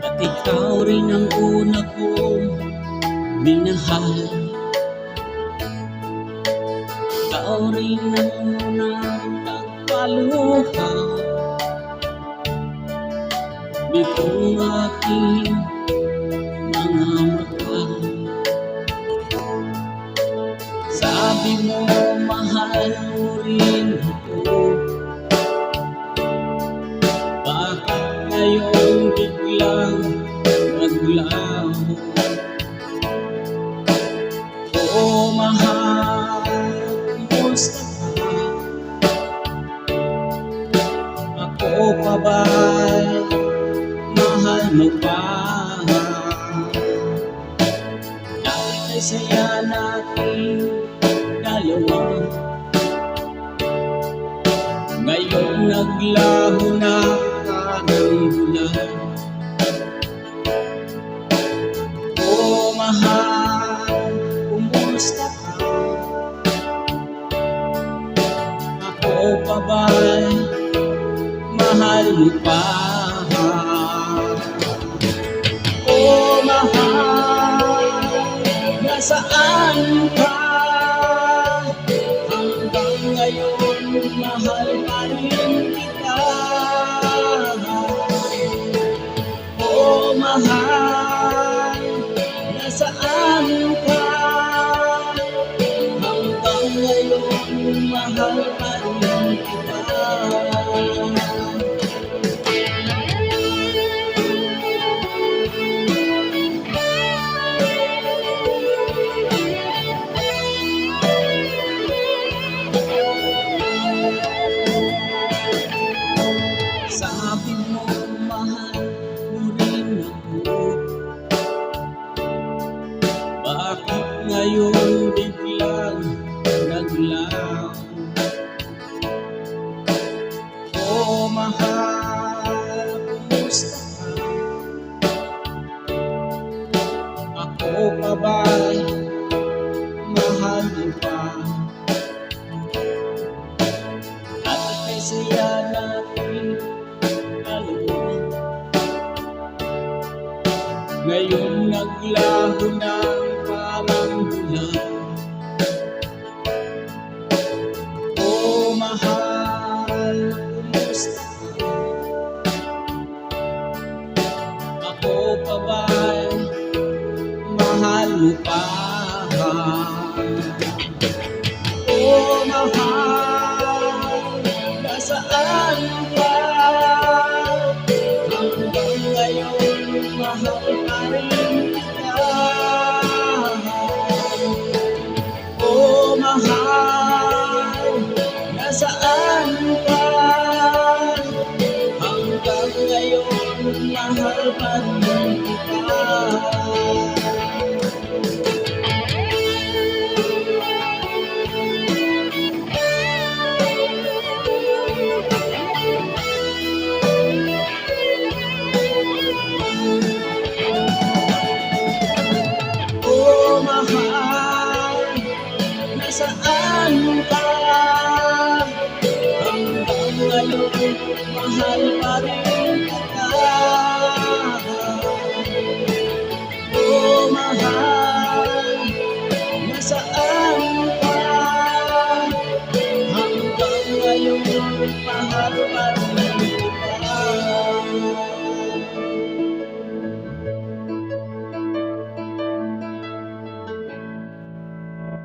At ikaw rin ang una kong minahal. Ikaw rin ang unang nagpaluha nitong aking mga mata. Sabi mo mahal mo rin ako, bakit ngayon biglang naglaho? Oo mahal, kumusta ka? Ako pa ba'y mahal mo pa? Dahil ay saya natin dalawa, ngayon naglaho na ang bulan. Oh mahal, kumusta ka? Ako pa ba'y mahal mo pa? Oh mahal, nasaan ka? Hanggang ngayon mahal pa rin kita. Oh mahal, nasaan ka? Hanggang ngayon mahal pa rin kita. Sabi mo mahal mo rin ako, bakit ngayon biglang naglaho? Oh mahal, kumusta ka? Ako pa ba'y mahal mo pa? At ika'y saya na